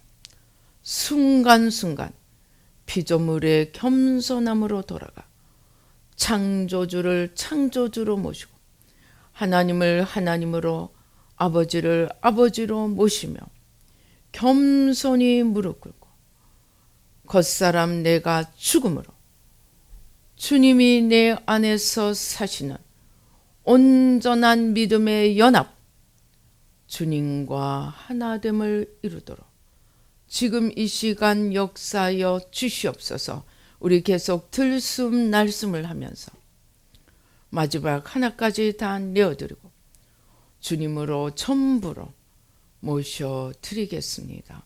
순간순간 피조물의 겸손함으로 돌아가 창조주를 창조주로 모시고 하나님을 하나님으로 아버지를 아버지로 모시며 겸손히 무릎 꿇고 겉사람 내가 죽음으로 주님이 내 안에서 사시는 온전한 믿음의 연합, 주님과 하나됨을 이루도록 지금 이 시간 역사하여 주시옵소서. 우리 계속 들숨 날숨을 하면서 마지막 하나까지 다 내어드리고 주님으로 전부로 모셔드리겠습니다.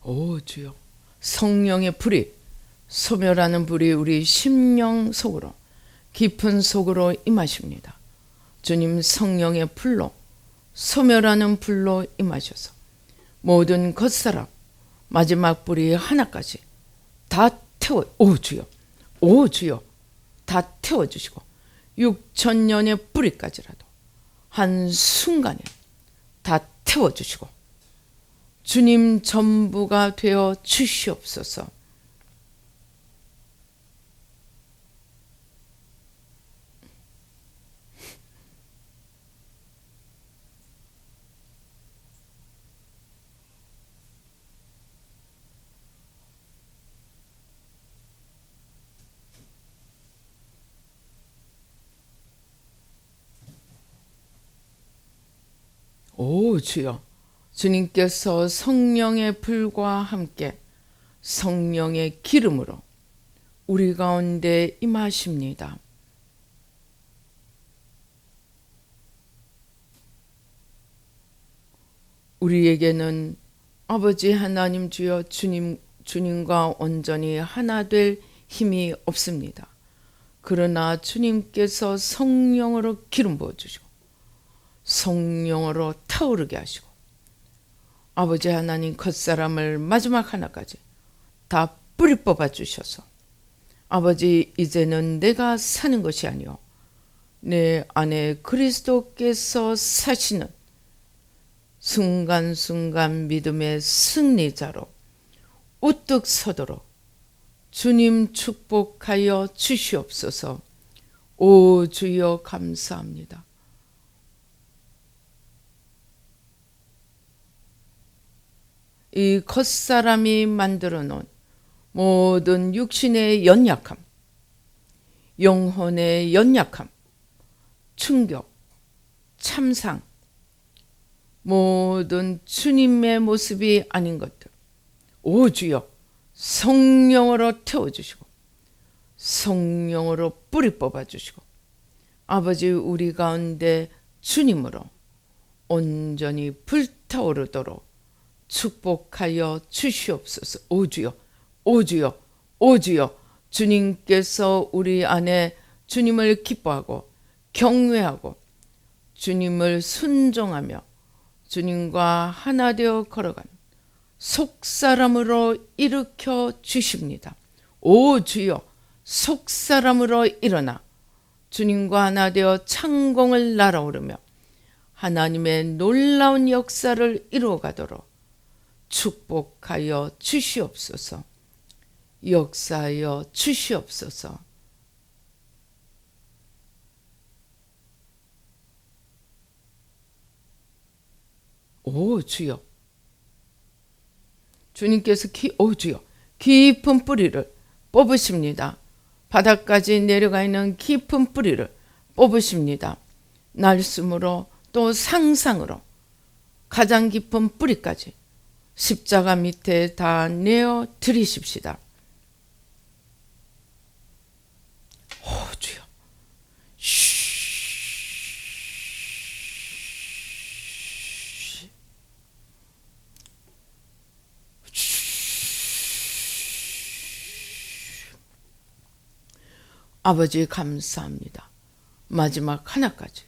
오 주여, 성령의 불이, 소멸하는 불이 우리 심령 속으로 깊은 속으로 임하십니다. 주님 성령의 불로, 소멸하는 불로 임하셔서 모든 겉사람 마지막 불이 하나까지 다 태워, 오 주여 다 태워주시고 6,000년의 뿌리까지라도 한순간에 다 태워주시고 주님 전부가 되어 주시옵소서. 오 주여, 주님께서 성령의 불과 함께 성령의 기름으로 우리 가운데 임하십니다. 우리에게는 아버지 하나님 주여 주님과 온전히 하나 될 힘이 없습니다. 그러나 주님께서 성령으로 기름 부어주시고 성령으로 타오르게 하시고 아버지 하나님 겉사람을 마지막 하나까지 다 뿌리 뽑아 주셔서 아버지 이제는 내가 사는 것이 아니요 내 안에 그리스도께서 사시는 순간순간 믿음의 승리자로 우뚝 서도록 주님 축복하여 주시옵소서. 오 주여 감사합니다. 이 겉사람이 만들어 놓은 모든 육신의 연약함, 영혼의 연약함, 충격, 참상, 모든 주님의 모습이 아닌 것들, 오 주여 성령으로 태워주시고 성령으로 뿌리 뽑아주시고 아버지 우리 가운데 주님으로 온전히 불타오르도록 축복하여 주시옵소서. 오 주여, 오 주여, 오 주여, 주님께서 우리 안에 주님을 기뻐하고 경외하고 주님을 순종하며 주님과 하나 되어 걸어가는 속사람으로 일으켜 주십니다. 오 주여, 속사람으로 일어나 주님과 하나 되어 창공을 날아오르며 하나님의 놀라운 역사를 이루어가도록 축복하여 주시옵소서. 역사하여 주시옵소서. 오 주여, 주님께서 오 주여 깊은 뿌리를 뽑으십니다. 바닥까지 내려가 있는 깊은 뿌리를 뽑으십니다. 날숨으로 또 상상으로 가장 깊은 뿌리까지 십자가 밑에 다 내어 드리십시다. 오 주여, 아버지 감사합니다. 마지막 하나까지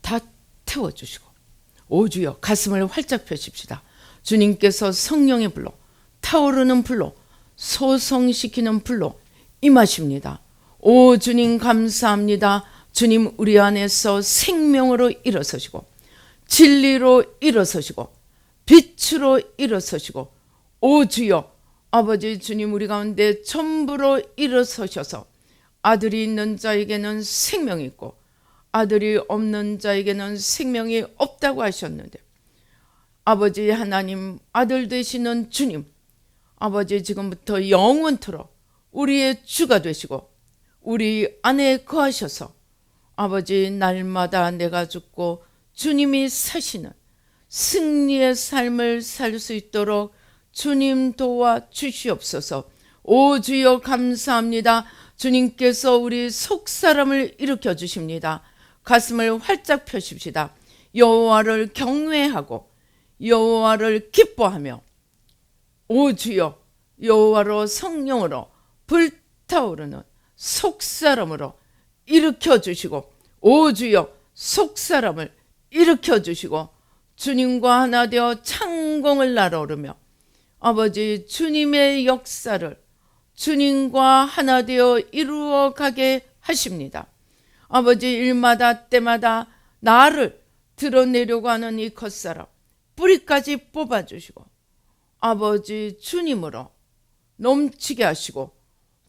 다 태워주시고 오 주여 가슴을 활짝 펴십시다. 주님께서 성령의 불로 타오르는 불로 소성시키는 불로 임하십니다. 오 주님 감사합니다. 주님 우리 안에서 생명으로 일어서시고 진리로 일어서시고 빛으로 일어서시고 오 주여 아버지 주님 우리 가운데 전부로 일어서셔서 아들이 있는 자에게는 생명이 있고 아들이 없는 자에게는 생명이 없다고 하셨는데 아버지 하나님 아들 되시는 주님 아버지 지금부터 영원토록 우리의 주가 되시고 우리 안에 거하셔서 아버지 날마다 내가 죽고 주님이 사시는 승리의 삶을 살 수 있도록 주님 도와 주시옵소서. 오 주여 감사합니다. 주님께서 우리 속사람을 일으켜 주십니다. 가슴을 활짝 펴십시다. 여호와를 경외하고 여호와를 기뻐하며 오 주여 여호와로 성령으로 불타오르는 속사람으로 일으켜 주시고 오 주여 속사람을 일으켜 주시고 주님과 하나 되어 창공을 날아오르며 아버지 주님의 역사를 주님과 하나 되어 이루어 가게 하십니다. 아버지 일마다 때마다 나를 드러내려고 하는 이 겉사람 뿌리까지 뽑아주시고 아버지 주님으로 넘치게 하시고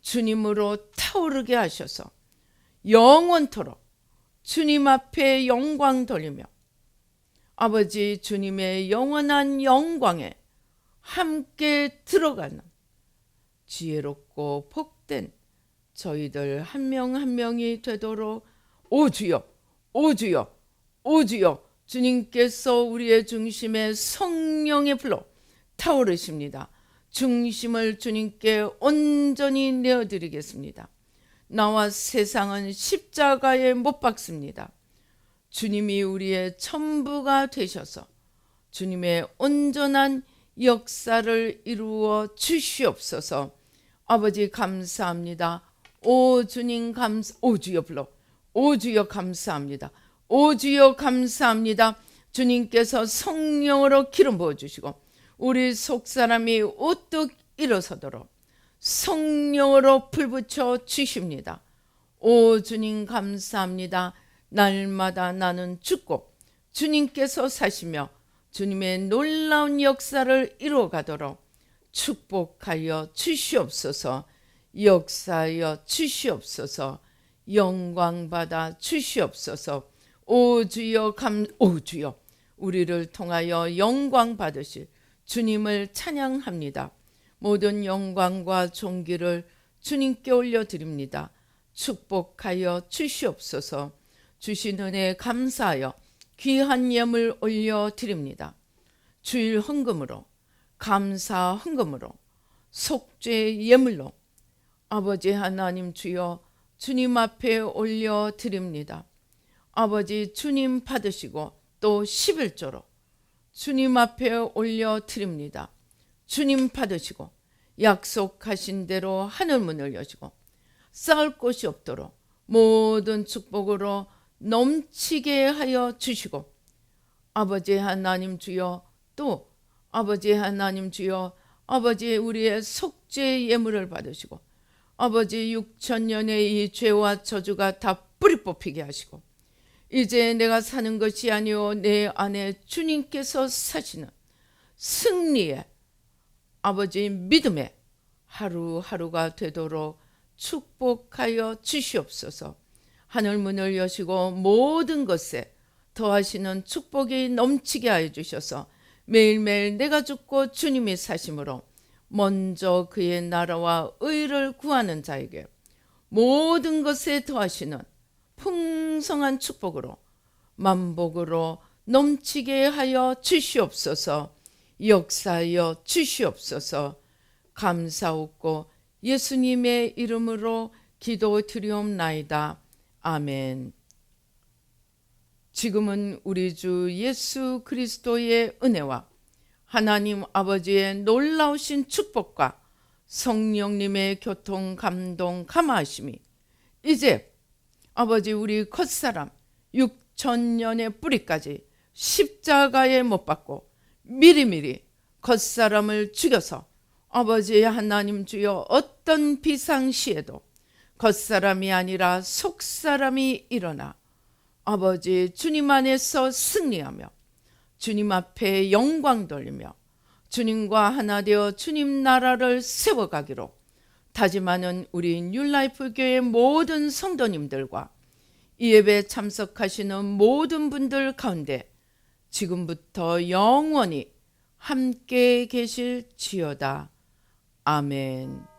주님으로 타오르게 하셔서 영원토록 주님 앞에 영광 돌리며 아버지 주님의 영원한 영광에 함께 들어가는 지혜롭고 복된 저희들 한 명 한 명이 되도록 오 주여 오 주여 오 주여 주님께서 우리의 중심에 성령의 불로 타오르십니다. 중심을 주님께 온전히 내어드리겠습니다. 나와 세상은 십자가에 못 박습니다. 주님이 우리의 전부가 되셔서 주님의 온전한 역사를 이루어 주시옵소서. 아버지 감사합니다. 오 주님 오 주여 불러 오 주여 감사합니다. 오 주여 감사합니다. 주님께서 성령으로 기름 부어주시고 우리 속사람이 우뚝 일어서도록 성령으로 불붙여 주십니다. 오 주님 감사합니다. 날마다 나는 죽고 주님께서 사시며 주님의 놀라운 역사를 이루어가도록 축복하여 주시옵소서. 역사하여 주시옵소서. 영광받아 주시옵소서. 오 주여 오 주여 우리를 통하여 영광 받으실 주님을 찬양합니다. 모든 영광과 존귀를 주님께 올려드립니다. 축복하여 주시옵소서. 주신 은혜에 감사하여 귀한 예물 올려드립니다. 주일 헌금으로 감사 헌금으로 속죄 예물로 아버지 하나님 주여 주님 앞에 올려드립니다. 아버지 주님 받으시고 또 11조로 주님 앞에 올려드립니다. 주님 받으시고 약속하신 대로 하늘 문을 여시고 쌓을 곳이 없도록 모든 축복으로 넘치게 하여 주시고 아버지 하나님 주여 또 아버지 하나님 주여 아버지 우리의 속죄 예물을 받으시고 아버지 6천년의 이 죄와 저주가 다 뿌리 뽑히게 하시고 이제 내가 사는 것이 아니오 내 안에 주님께서 사시는 승리의 아버지 믿음의 하루하루가 되도록 축복하여 주시옵소서. 하늘 문을 여시고 모든 것에 더하시는 축복이 넘치게 하여 주셔서 매일매일 내가 죽고 주님이 사심으로 먼저 그의 나라와 의를 구하는 자에게 모든 것에 더하시는 풍성한 축복으로 만복으로 넘치게 하여 주시옵소서. 역사하여 주시옵소서. 감사하고 예수님의 이름으로 기도드리옵나이다. 아멘. 지금은 우리 주 예수 그리스도의 은혜와 하나님 아버지의 놀라우신 축복과 성령님의 교통 감동 감화하심이 이제 아버지 우리 겉사람 6천년의 뿌리까지 십자가에 못 박고 미리미리 겉사람을 죽여서 아버지 하나님 주여 어떤 비상시에도 겉사람이 아니라 속사람이 일어나 아버지 주님 안에서 승리하며 주님 앞에 영광 돌리며 주님과 하나 되어 주님 나라를 세워가기로 다짐하는 우리 뉴라이프 교회 모든 성도님들과 이 예배에 참석하시는 모든 분들 가운데 지금부터 영원히 함께 계실지어다. 아멘.